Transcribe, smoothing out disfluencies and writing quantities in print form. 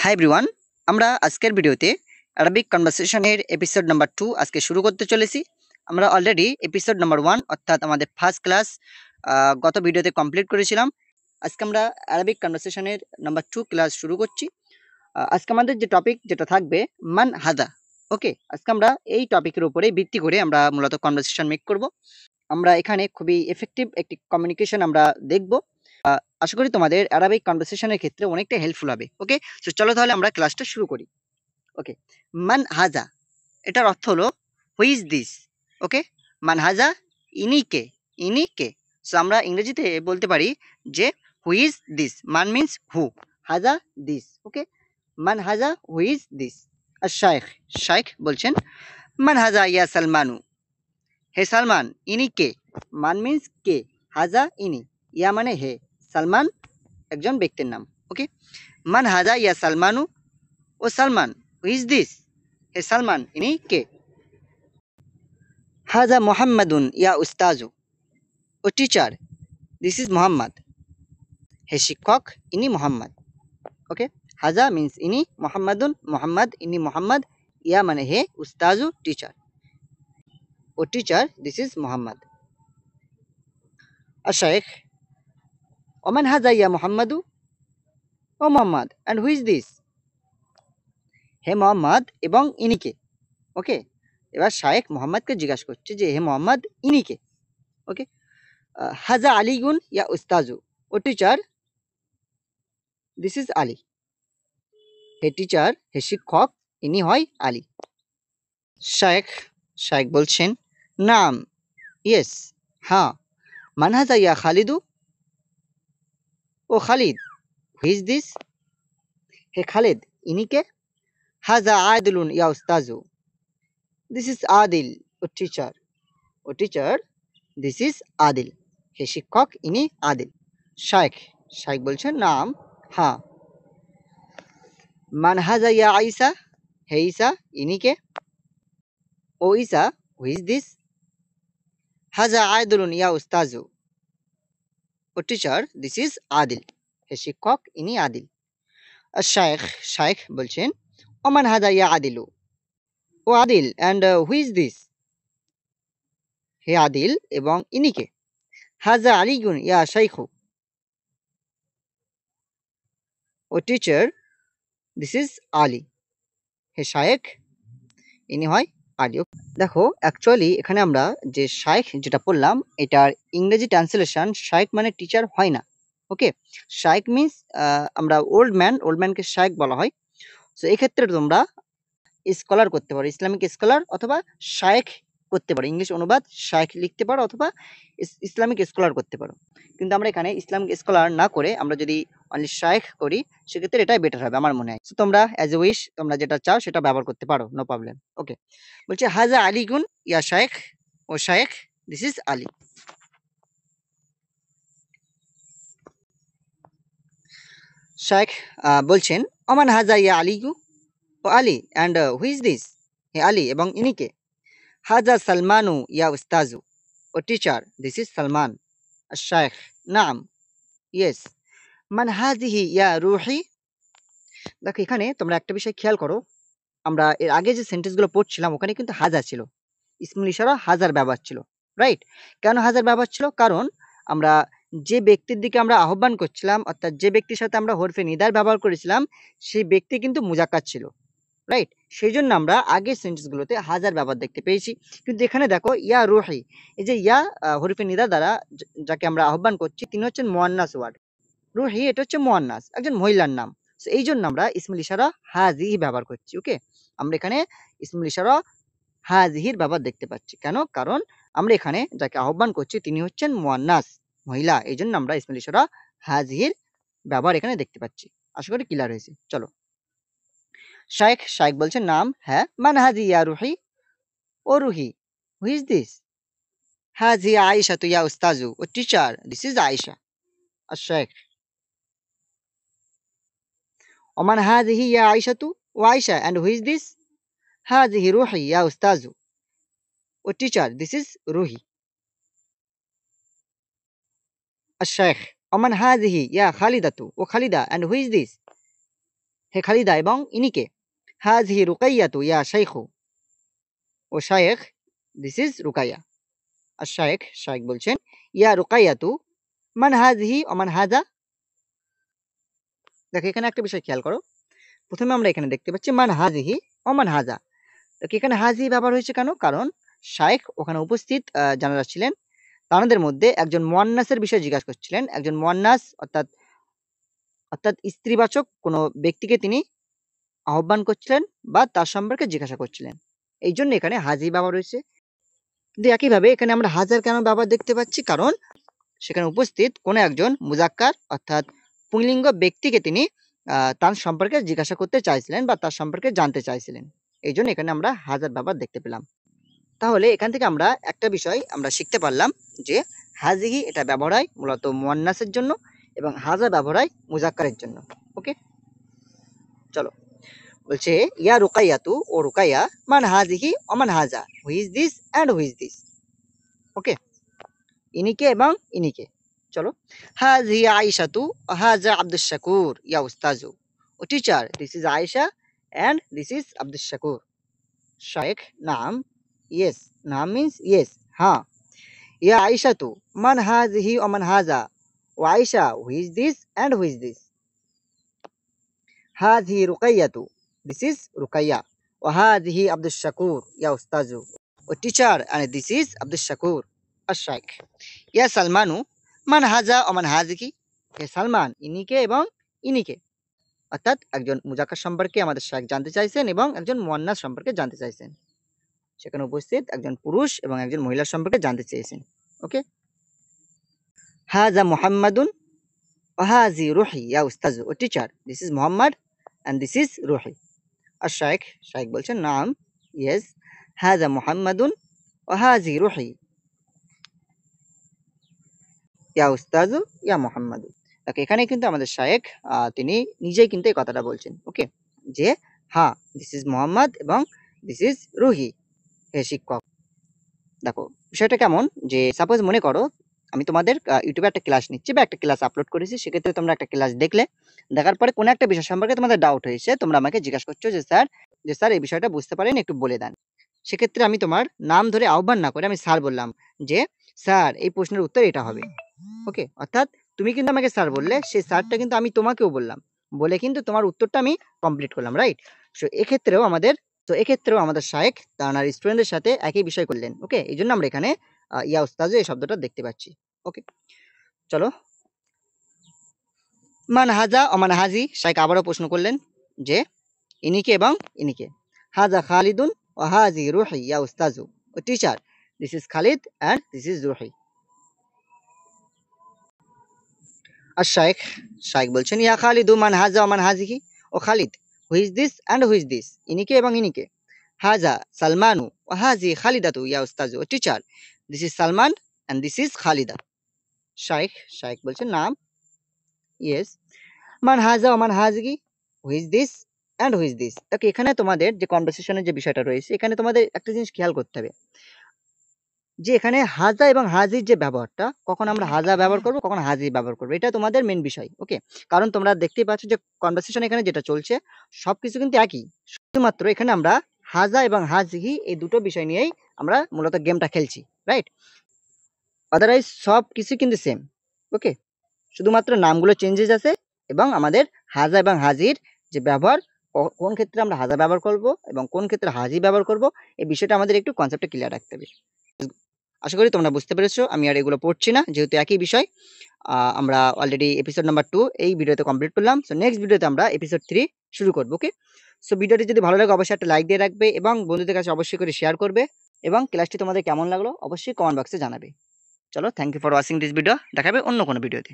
Hi everyone, আমরা আজকের ভিডিওতে আরবিক কনভারসেশনের এপিসোড নাম্বার 2 আজকে শুরু করতে চলেছি। আমরা অলরেডি এপিসোড নাম্বার 1 অর্থাৎ আমাদের ফার্স্ট ক্লাস গত ভিডিওতে কমপ্লিট করেছিলাম। আজকে আমরা আরবিক কনভারসেশনের নাম্বার 2 ক্লাস শুরু করছি। আজকে আমাদের যে টপিক যেটা থাকবে মান হাদা। ওকে, আজকে আমরা এই টপিকের উপরে ভিত্তি করে আমরা মূলত কনভারসেশন মেক করব। আমরা এখানে খুবই এফেক্টিভ একটি কমিউনিকেশন আমরা দেখব। আশা করি তোমাদের আরবিক কনভারসেশনের ক্ষেত্রে অনেকটা হেল্পফুল হবে। ওকে, তো চলো তাহলে আমরা ক্লাসটা শুরু করি। ওকে, মান হাজা এটার অর্থ হলো হু ইজ দিস। ওকে, মান হাজা ইনি কে, ইনি কে। সো আমরা ইংরেজিতে বলতে পারি যে হু ইজ দিস। মান মিন্স হু, হাজা দিস। ওকে, মান হাজা হু ইজ দিস। আর শাইখ, শাইখ বলছেন মান হাজা ইয়া সালমানু, হে সালমান ইনি কে। মান মিন্স কে, হাজা ইনি, ইয়া মানে হে, সালমান একজন ব্যক্তির নাম। ওকে, মান হাজা ইয়া সালমানু, ও সালমান হু ইজ দিস, হে সালমান ইনি কে। হাজা মোহাম্মদুন ইয়া উস্তাজু, O teacher this is Mohammad, হে শিক্ষক ইনি মোহাম্মদ। ওকে, হাজা মিন্স ইনি, মোহাম্মদুন মোহাম্মদ, ইনি মোহাম্মদ, ইয়া মানে হে, উস্তাজু teacher, O teacher this is Mohammad. আশাইখ ওমান হাজা ইয়া মোহাম্মদু, O Mohammad and who is this, হে মোহাম্মদ এবং ইনিকে। ওকে, এবার শায়েখ মোহাম্মদকে জিজ্ঞাসা করছে যে হে মোহাম্মদ ইনিকে। ওকে, হাজা আলিগুন ইয়া উস্তাজু, O teacher this is Ali, হে টিচার হে শিক্ষক ইনি হয় আলী। শায়েখ, শায়েখ বলছেন নাম, ইয়েস, হ্যাঁ। মান হাজা ইয়া খালিদু, O Khalid who is this, হে খালিদ ইনিকে। হাজা আদিলুন ইয়া উস্তাজু, this is Adil, O teacher, O teacher this is Adil, হে শিক্ষক ইনি আদিল। শাইখ, শাইখ বলছেন নাম, হ্যাঁ। মান হাজা ইয়া আইসা, হে ঈসা ইনিকে। ও ঈসা হু ইজ দিস, হাজা আদিলুন ইয়া উস্তাজু, O teacher this is Adil, হে শিক্ষক ইনি আদিল। আর শাইখ, শাইখ বলছেন ওমান হাজা ইয়া আদিলু, O Adil and who is this, হে আদিল এবং ইনিকে। হাজা আলিগুন ইয়া শাইখু, O teacher this is Ali, হে শায়েখ ইনি হয় আলী। দেখো অ্যাকচুয়ালি এখানে আমরা যে শায়েখ যেটা পড়লাম এটার ইংরেজি ট্রান্সলেশন শায়েখ মানে টিচার হয় না। ওকে, শায়েখ মিন্স আমরা ওল্ড ম্যান, ওল্ড ম্যানকে শায়েখ বলা হয়। সো এক্ষেত্রে তোমরা স্কলার করতে পারো, ইসলামিক স্কলার অথবা শায়েখ করতে পারো, ইংলিশ অনুবাদ শায়েখ লিখতে পারো অথবা ইসলামিক স্কলার করতে পারো। কিন্তু আমরা এখানে ইসলামিক স্কলার না করে আমরা যদি অনলি শায়েখ করি সেক্ষেত্রে এটাই বেটার হবে আমার মনে হয়। সো তোমরা অ্যাজ এ উইশ তোমরা যেটা চাও সেটা ব্যবহার করতে পারো, নো প্রবলেম। ওকে, বলছে হাজা আলী গুন ইয়া শায়েখ, ও শায়েখ দিস ইজ আলী। শায়েখ বলছেন ওমান হাজা ইয়া আলী গু, O Ali and who is this, হে আলী এবং ইনিকে। হাজা সালমানু ইয়া উস্তাজু, O teacher this is Salman. শায়েখ নাম, ইয়েস। মান হাজিহি ইয়া রুহি। দেখো এখানে তোমরা একটা বিষয় খেয়াল করো, আমরা এর আগে যে সেন্টেন্সগুলো পড়ছিলাম ওখানে কিন্তু হাজা ছিল, ইসমুল ইশারা হাজার ব্যবহার ছিল, রাইট? কেন হাজার ব্যবহার ছিল? কারণ আমরা যে ব্যক্তির দিকে আমরা আহ্বান করছিলাম অর্থাৎ যে ব্যক্তির সাথে আমরা হরফে নিদার ব্যবহার করেছিলাম সেই ব্যক্তি কিন্তু মুজাক্কার ছিল, রাইট? সেই জন্য আমরা আগের সেন্টেন্সগুলোতে হাজার ব্যবহার দেখতে পেয়েছি। কিন্তু এখানে দেখো ইয়া রুহি, এই যে ইয়া হরফে নিদা দ্বারা যাকে আমরা আহ্বান করছি তিনি হচ্ছেন মুয়ান্নাস ওয়ার্ড। রুহি এটা হচ্ছে মুয়ান্নাস, একজন মহিলার নাম। সো এই জন্য আমরা ইসমুল ইশারা হাজিহি ব্যবহার করছি। ওকে, আমরা এখানে ইসমুল ইশারা হাজিহির ব্যবহার দেখতে পাচ্ছি। কেন? কারণ আমরা এখানে যাকে আহ্বান করছি তিনি হচ্ছেন মুয়ান্নাস, মহিলা। এই জন্য আমরা ইসমুল ইশারা হাজিহির ব্যবহার এখানে দেখতে পাচ্ছি। আশা করি ক্লিয়ার হয়েছে। চলো, শাইখ, শাইখ বলছেন নাম, হ্যাঁ। মান হাজি ইয়া Ruhi, O Ruhi who is this, হাজি আয়েশা তু ইয়া উস্তাজু, O teacher this is Ayesha. আর শাইখ ওমান হাজিহি ইয়া আয়েশা তু, O Ayesha and who is this, হাজিহি রুহি ইয়া উস্তাজু, O teacher this is Ruhi. আর শাইখ ওমান হাজিহি ইয়া খালিদাতু, O Khalida and who is this, হে খালিদা এবং ইনিকে। হাযিহি রুকাইয়াতু ইয়া শাইখু, ও শায়েখ, দিস ইজ রুকাইয়া। আর শায়েখ, শায়েখ বলছেন ইয়া রুকাইয়াতু মান হাযিহি ও মান হাযা। দেখো এখানে একটা বিষয় খেয়াল করো। প্রথমে আমরা এখানে দেখতে পাচ্ছি মান হাযিহি ও মান হাযা। তো এখানে হাযিহি ব্যবহার হয়েছে কেন? কারণ শায়েখ ওখানে উপস্থিত যারা ছিলেন তাদের মধ্যে একজন মুয়ান্নাসের বিষয়ে জিজ্ঞাসা করছিলেন। একজন মুয়ান্নাস অর্থাৎ অর্থাৎ স্ত্রীবাচক কোনো ব্যক্তিকে তিনি আহ্বান করছিলেন বা তার সম্পর্কে জিজ্ঞাসা করছিলেন। এই জন্য এখানে হাযিহি ব্যবহার হয়েছে। কিন্তু একইভাবে এখানে আমরা হাজার কেন ব্যবহার দেখতে পাচ্ছি? কারণ সেখানে উপস্থিত কোনো একজন মুজাক্কার অর্থাৎ পুংলিঙ্গ ব্যক্তিকে তিনি তার সম্পর্কে জিজ্ঞাসা করতে চাইছিলেন বা তার সম্পর্কে জানতে চাইছিলেন। এই জন্য এখানে আমরা হাজার ব্যবহার দেখতে পেলাম। তাহলে এখান থেকে আমরা একটা বিষয় আমরা শিখতে পারলাম যে হাযিহি এটা ব্যবহার হয় মূলত মুয়ান্নাসের জন্য এবং হাজা ব্যবহার হয় মুজাক্কারের জন্য। ওকে, চলো বলছে ইয়া রুকাইয়াতু, ও রুকাইয়া, মান হাযিহি ও মান হাজা, who is this and who is this. Okay, ইনিকে এবং ইনিকে। চলো, হাযিহি আয়েশাতু ওয়া হাযা আব্দুশ শাকুর ইয়া উস্তাজু, O teacher, this is Ayesha and this is Abdush Shakur. শায়েখ, নাম, ইয়েস, নাম মিন্স ইয়েস, হ্যাঁ। ইয়া আয়েশাতু মান হাযিহি ওয়া মান হাযা, O Ayesha, who is this and who is this. হাযিহি রুকাইয়াতু, দিস ইজ রুকাইয়া, ওয়া হাযিহি আব্দুশ শাকুর ইয়া উস্তাজু, O teacher and this is Abdush Shakur. আশ-শাইখ, ইয়া সালমানু মান হাজা ও মান হাযিহি, হে সালমান, ইনিকে এবং ইনিকে। অর্থাৎ একজন মুজাক্কার সম্পর্কে আমাদের শাইখ জানতে চাইছেন এবং একজন মুয়ান্নাস সম্পর্কে জানতে চাইছেন। সেখানে উপস্থিত একজন পুরুষ এবং একজন মহিলা সম্পর্কে জানতে চেয়েছেন। ওকে, হাযা মুহাম্মাদুন ওয়া হাযি রুহি ইয়া উস্তাজু, O teacher, this is Mohammad and this is Ruhi. আর শাইখ, শাইখ বলছেন নাম, ইয়েস, হাযা মুহাম্মাদুন ওয়া হাযি রুহি ইয়া উস্তাজু ইয়া মুহাম্মাদু। ওকে, এখানে কিন্তু আমাদের শায়েখ তিনি নিজেই কিন্তু এই কথাটা বলছেন। ওকে, যে হ্যাঁ, দিস ইজ মুহাম্মদ এবং দিস ইজ রুহি, হে শিক্ষক। দেখো বিষয়টা কেমন, যে সাপোজ মনে করো আমি তোমাদের ইউটিউবে একটা ক্লাস নিচ্ছি বা একটা ক্লাস আপলোড করেছি। সেক্ষেত্রে তোমরা একটা ক্লাস দেখলে, দেখার পরে কোনো একটা বিষয় সম্পর্কে তোমাদের ডাউট হয়েছে, তোমরা আমাকে জিজ্ঞাসা করছো যে স্যার এই বিষয়টা বুঝতে পারেন, একটু বলে দেন। সেক্ষেত্রে আমি তোমার নাম ধরে আহ্বান না করে আমি স্যার বললাম যে স্যার এই প্রশ্নের উত্তর এটা হবে। ওকে, অর্থাৎ তুমি কিন্তু আমাকে স্যার বললে, সেই স্যারটা কিন্তু আমি তোমাকেও বললাম, বলে কিন্তু তোমার উত্তরটা আমি কমপ্লিট করলাম, রাইট? সো এক্ষেত্রেও আমাদের শায়েখ তার স্টুডেন্টদের সাথে একই বিষয় করলেন। ওকে, এই জন্য আমরা এখানে ইয়া উস্তাজু এই শব্দটা দেখতে পাচ্ছি। ওকে, চলো, মান হাজা ও মান হাজি, শায়েখ আবারও প্রশ্ন করলেন যে ইনিকে এবং ইনিকে। হাজা খালিদুন ও হাজি রুহি ইয়া উস্তাজু, O teacher, this is Khalid and this is Ruhi. আর শায়েখ, শায়েখ বলছেন ইয়া খালিদু মান হাজা ও মান হাজিহি, O Khalid, who is this and who is this, ইনিকে এবং ইনিকে। হাজা সালমানু ও হাজি খালিদাতু ইয়া উস্তাজু, O teacher, this is Salman and this is Khalida. শায়েখ, শায়েখ বলছেন নাম, ইয়েস, মান হাজা ও মান হাজিহি, who is this and who is this. Okay, এখানে তোমাদের যে কনভারসেশনের যে বিষয়টা রয়েছে, এখানে তোমাদের একটা জিনিস খেয়াল করতে হবে যে এখানে হাজা এবং হাজির যে ব্যবহারটা, কখন আমরা হাজা ব্যবহার করব, কখন হাজি ব্যবহার করব, এটা তোমাদের মেন বিষয়। ওকে, কারণ তোমরা দেখতেই পাচ্ছ যে কনভারসেশন এখানে যেটা চলছে সবকিছু কিন্তু একই, শুধুমাত্র এখানে আমরা হাজা এবং হাজিহি এই দুটো বিষয় নিয়েই আমরা মূলত গেমটা খেলছি, রাইট? আদারওয়াইজ সব কিছু কিন্তু সেম। ওকে, শুধুমাত্র নামগুলো চেঞ্জেস আছে এবং আমাদের হাজা এবং হাজির যে ব্যবহার, কোন ক্ষেত্রে আমরা হাজা ব্যবহার করব এবং কোন ক্ষেত্রে হাজি ব্যবহার করব, এই বিষয়টা আমাদের একটু কনসেপ্টটা ক্লিয়ার রাখতে হবে। আশা করি তোমরা বুঝতে পেরেছো। আমি আর এগুলো পড়ছি না, যেহেতু একই বিষয়। আমরা অলরেডি এপিসোড নাম্বার 2 এই ভিডিওতে কমপ্লিট করলাম। সো নেক্সট ভিডিওতে আমরা এপিসোড 3 শুরু করব। ওকে, সো ভিডিওটি যদি ভালো লাগে অবশ্যই একটা লাইক দিয়ে রাখবে এবং বন্ধুদের কাছে অবশ্যই করে শেয়ার করবে এবং ক্লাসটি তোমাদের কেমন লাগলো অবশ্যই কমেন্ট বক্সে জানাবে। চলো, thank you for watching this video. দেখাবে অন্য কোনো ভিডিওতে।